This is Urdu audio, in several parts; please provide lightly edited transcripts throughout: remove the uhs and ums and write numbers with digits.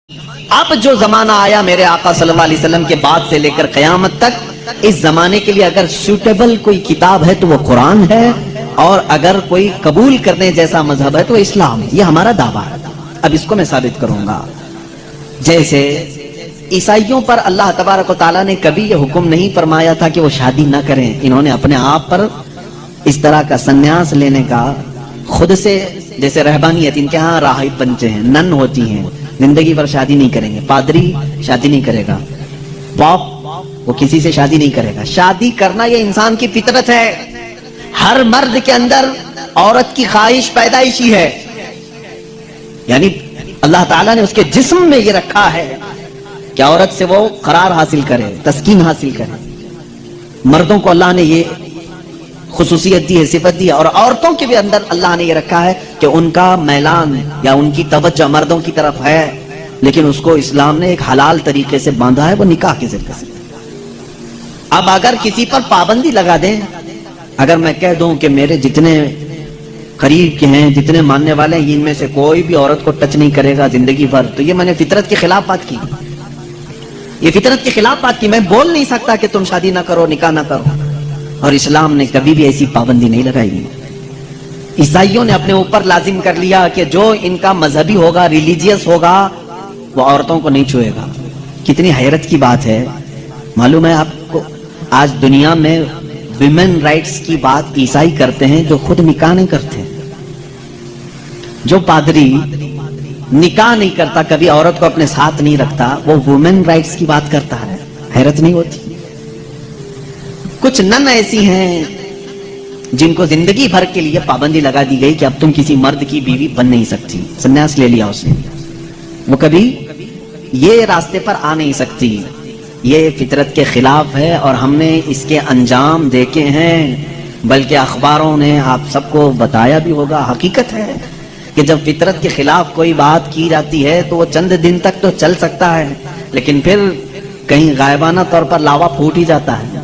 اب جو زمانہ آیا میرے آقا صلی اللہ علیہ وسلم کے بعد سے لے کر قیامت تک، اس زمانے کے لیے اگر سوٹیبل کوئی کتاب ہے تو وہ قرآن ہے، اور اگر کوئی قبول کرنے جیسا مذہب ہے تو اسلام ہے۔ یہ ہمارا دعویٰ ہے۔ اب اس کو میں ثابت کروں گا۔ جیسے عیسائیوں پر اللہ تبارک و تعالیٰ نے کبھی یہ حکم نہیں فرمایا تھا کہ وہ شادی نہ کریں، انہوں نے اپنے آپ پر اس طرح کا سنیاس لینے کا خود سے، جیسے رہبانیت، ان کے ہاں راہب بنتے ہیں، نن ہوتی ہیں، زندگی بھر شادی نہیں کریں گے، پادری شادی نہیں کرے گا، پاپ وہ کسی سے شادی نہیں کرے گا۔ شادی کرنا یہ انسان کی فطرت ہے، ہر مرد کے اندر عورت کی خواہش پیدائشی ہے، یعنی اللہ تعالیٰ نے اس کے جسم میں یہ رکھا ہے کہ عورت سے وہ قرار حاصل کرے، تسکین حاصل کرے۔ مردوں کو اللہ نے یہ خصوصیت دی ہے، صفت دی ہے، اور عورتوں کے بھی اندر اللہ نے یہ رکھا ہے کہ ان کا میلان یا ان کی توجہ مردوں کی طرف ہے، لیکن اس کو اسلام نے ایک حلال طریقے سے باندھا ہے، وہ نکاح کے ذریعے سے۔ اب اگر کسی پر پابندی لگا دیں، اگر میں کہہ دوں کہ میرے جتنے قریب کے ہیں، جتنے ماننے والے ہیں، ان میں سے کوئی بھی عورت کو ٹچ نہیں کرے گا زندگی بھر، تو یہ میں نے فطرت کے خلاف بات کی، یہ فطرت کے خلاف بات کی۔ میں بول نہیں سکتا کہ تم شادی نہ کرو، نکاح نہ کرو، اور اسلام نے کبھی بھی ایسی پابندی نہیں لگائی۔ عیسائیوں نے اپنے اوپر لازم کر لیا کہ جو ان کا مذہبی ہوگا، ریلیجیس ہوگا، وہ عورتوں کو نہیں چھوئے گا۔ کتنی حیرت کی بات ہے۔ معلوم ہے آپ کو، آج دنیا میں ویمن رائٹس کی بات عیسائی کرتے ہیں جو خود نکاح نہیں کرتے۔ جو پادری نکاح نہیں کرتا، کبھی عورت کو اپنے ساتھ نہیں رکھتا، وہ ویمن رائٹس کی بات کرتا ہے۔ حیرت نہیں ہوتی؟ کچھ نن ایسی ہیں جن کو زندگی بھر کے لیے پابندی لگا دی گئی کہ اب تم کسی مرد کی بیوی بن نہیں سکتی، سنیاس لے لیا اس نے، وہ کبھی یہ راستے پر آ نہیں سکتی۔ یہ فطرت کے خلاف ہے، اور ہم نے اس کے انجام دیکھے ہیں، بلکہ اخباروں نے آپ سب کو بتایا بھی ہوگا۔ حقیقت ہے کہ جب فطرت کے خلاف کوئی بات کی جاتی ہے تو وہ چند دن تک تو چل سکتا ہے، لیکن پھر کہیں غائبانہ طور پر لاوا پھوٹ ہی جاتا ہے۔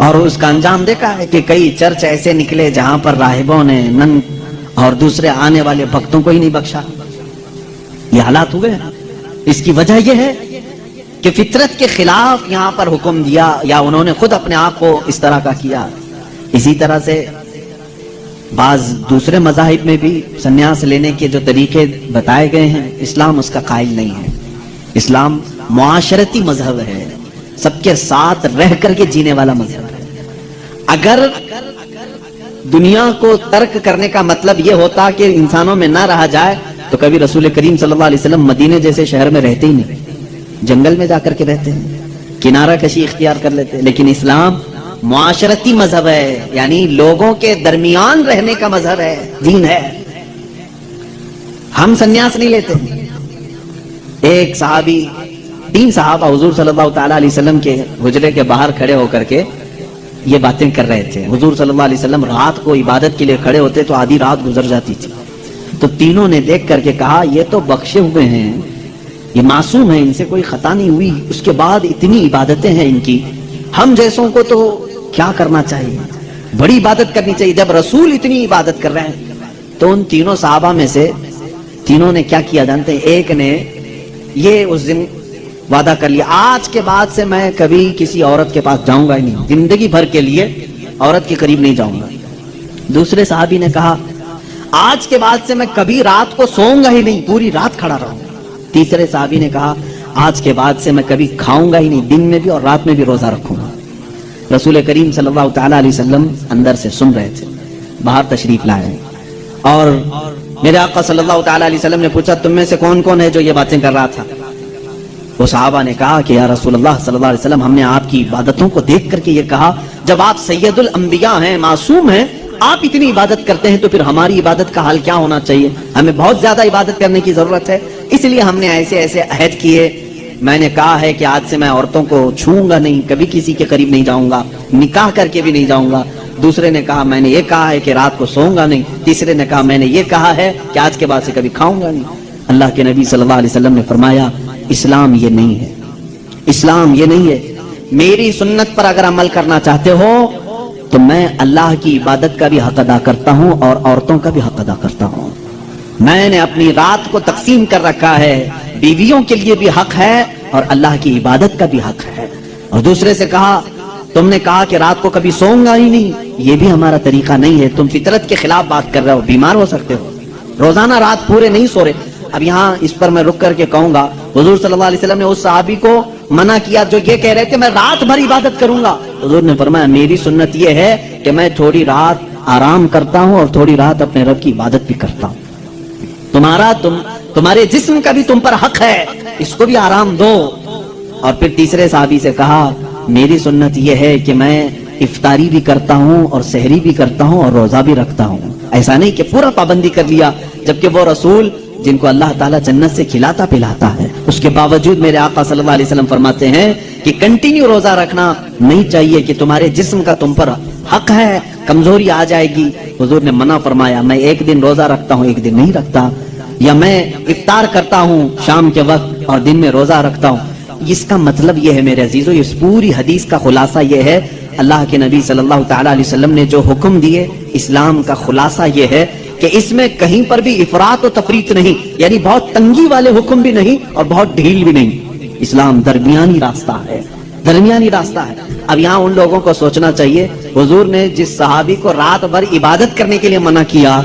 اور اس کا انجام دیکھا ہے کہ کئی چرچ ایسے نکلے جہاں پر راہبوں نے نن اور دوسرے آنے والے بھکتوں کو ہی نہیں بخشا۔ یہ حالات ہوئے ہیں۔ اس کی وجہ یہ ہے کہ فطرت کے خلاف یہاں پر حکم دیا، یا انہوں نے خود اپنے آپ کو اس طرح کا کیا۔ اسی طرح سے بعض دوسرے مذاہب میں بھی سنیاس لینے کے جو طریقے بتائے گئے ہیں، اسلام اس کا قائل نہیں ہے۔ اسلام معاشرتی مذہب ہے، سب کے ساتھ رہ کر کے جینے والا مذہب ہے۔ اگر دنیا کو ترک کرنے کا مطلب یہ ہوتا کہ انسانوں میں نہ رہا جائے، تو کبھی رسول کریم صلی اللہ علیہ وسلم مدینے جیسے شہر میں رہتے ہی نہیں، جنگل میں جا کر کے رہتے ہیں، کنارہ کشی اختیار کر لیتے ہیں۔ لیکن اسلام معاشرتی مذہب ہے، یعنی لوگوں کے درمیان رہنے کا مذہب ہے، دین ہے۔ ہم سنیاس نہیں لیتے۔ ایک صحابی، 3 صحابہ حضور صلی اللہ تعالیٰ علیہ وسلم کے حجرے کے باہر کھڑے ہو کر کے یہ باتیں کر رہے تھے۔ حضور صلی اللہ علیہ وسلم رات کو عبادت کے لیے کھڑے ہوتے تو آدھی رات گزر جاتی تھی، تو تینوں نے دیکھ کر کے کہا یہ تو بخشے ہوئے ہیں، یہ معصوم ہیں، ان سے کوئی خطا نہیں ہوئی، اس کے بعد اتنی عبادتیں ہیں ان کی، ہم جیسوں کو تو کیا کرنا چاہیے، بڑی عبادت کرنی چاہیے۔ جب رسول اتنی عبادت کر رہے ہیں، تو ان تینوں صحابہ میں سے تینوں نے کیا کیا جانتے ہیں؟ ایک نے یہ اس دن وعدہ کر لیا، آج کے بعد سے میں کبھی کسی عورت کے پاس جاؤں گا ہی نہیں، زندگی بھر کے لیے عورت کے قریب نہیں جاؤں گا۔ دوسرے صحابی نے کہا آج کے بعد سے میں کبھی رات کو سوؤں گا ہی نہیں، پوری رات کھڑا رہوں گا۔ تیسرے صحابی نے کہا آج کے بعد سے میں کبھی کھاؤں گا ہی نہیں، دن میں بھی اور رات میں بھی روزہ رکھوں گا۔ رسول کریم صلی اللہ تعالیٰ علیہ وسلم اندر سے سن رہے تھے، باہر تشریف لائے، اور میرے آقا صلی اللہ تعالیٰ علیہ وسلم نے پوچھا تم میں سے کون کون ہے جو یہ باتیں کر رہا تھا؟ وہ صحابہ نے کہا کہ یا رسول اللہ صلی اللہ علیہ وسلم، ہم نے آپ کی عبادتوں کو دیکھ کر کے یہ کہا، جب آپ سید الانبیاء ہیں، معصوم ہیں، آپ اتنی عبادت کرتے ہیں، تو پھر ہماری عبادت کا حال کیا ہونا چاہیے؟ ہمیں بہت زیادہ عبادت کرنے کی ضرورت ہے، اس لیے ہم نے ایسے ایسے عہد کیے۔ میں نے کہا ہے کہ آج سے میں عورتوں کو چھوؤں گا نہیں، کبھی کسی کے قریب نہیں جاؤں گا، نکاح کر کے بھی نہیں جاؤں گا۔ دوسرے نے کہا میں نے یہ کہا ہے کہ رات کو سوؤں گا نہیں۔ تیسرے نے کہا میں نے یہ کہا ہے کہ آج کے بعد سے کبھی کھاؤں گا نہیں۔ اللہ کے نبی صلی اللہ علیہ وسلم نے فرمایا اسلام یہ نہیں ہے، اسلام یہ نہیں ہے۔ میری سنت پر اگر عمل کرنا چاہتے ہو تو میں اللہ کی عبادت کا بھی حق ادا کرتا ہوں اور عورتوں کا بھی حق ادا کرتا ہوں۔ میں نے اپنی رات کو تقسیم کر رکھا ہے، بیویوں کے لیے بھی حق ہے اور اللہ کی عبادت کا بھی حق ہے۔ اور دوسرے سے کہا تم نے کہا کہ رات کو کبھی سوؤں گا ہی نہیں، یہ بھی ہمارا طریقہ نہیں ہے، تم فطرت کے خلاف بات کر رہے ہو، بیمار ہو سکتے ہو، روزانہ رات پورے نہیں سو رہے۔ اب یہاں اس پر میں رک کر کے کہوں گا، حضور صلی اللہ علیہ وسلم نے اس صحابی کو منع کیا جو یہ کہہ رہے تھے میں رات بھر عبادت کروں گا۔ حضور نے فرمایا میری سنت یہ ہے کہ میں تھوڑی رات آرام کرتا ہوں اور تھوڑی رات اپنے رب کی عبادت بھی کرتا ہوں۔ تمہارے جسم کا بھی تم پر حق ہے، اس کو بھی آرام دو۔ اور پھر تیسرے صحابی سے کہا میری سنت یہ ہے کہ میں افطاری بھی کرتا ہوں اور سحری بھی کرتا ہوں اور روزہ بھی رکھتا ہوں۔ ایسا نہیں کہ پورا پابندی کر لیا، جبکہ وہ رسول جن کو اللہ تعالیٰ جنت سے کھلاتا پلاتا ہے، اس کے باوجود میرے آقا صلی اللہ علیہ وسلم فرماتے ہیں کہ کنٹینیو روزہ رکھنا نہیں چاہیے، کہ تمہارے جسم کا تم پر حق ہے، کمزوری آ جائے گی۔ حضور نے منع فرمایا میں ایک دن روزہ رکھتا ہوں ایک دن نہیں رکھتا، یا میں افطار کرتا ہوں شام کے وقت اور دن میں روزہ رکھتا ہوں۔ اس کا مطلب یہ ہے میرے عزیزو، اس پوری حدیث کا خلاصہ یہ ہے، اللہ کے نبی صلی اللہ تعالیٰ علیہ وسلم نے جو حکم دیے، اسلام کا خلاصہ یہ ہے کہ اس میں کہیں پر بھی افراط و تفریط نہیں، یعنی بہت تنگی والے حکم بھی نہیں اور بہت ڈھیل بھی نہیں۔ اسلام درمیانی راستہ ہے، درمیانی راستہ ہے۔ اب یہاں ان لوگوں کو سوچنا چاہیے، حضور نے جس صحابی کو رات بھر عبادت کرنے کے لیے منع کیا،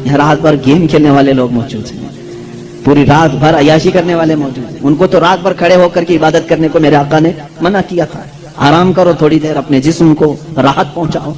یہاں رات بھر گیم کھیلنے والے لوگ موجود ہیں، پوری رات بھر عیاشی کرنے والے موجود ہیں، ان کو تو رات بھر کھڑے ہو کر کے عبادت کرنے کو میرے آقا نے منع کیا تھا۔ آرام کرو تھوڑی دیر، اپنے جسم کو راحت پہنچاؤ۔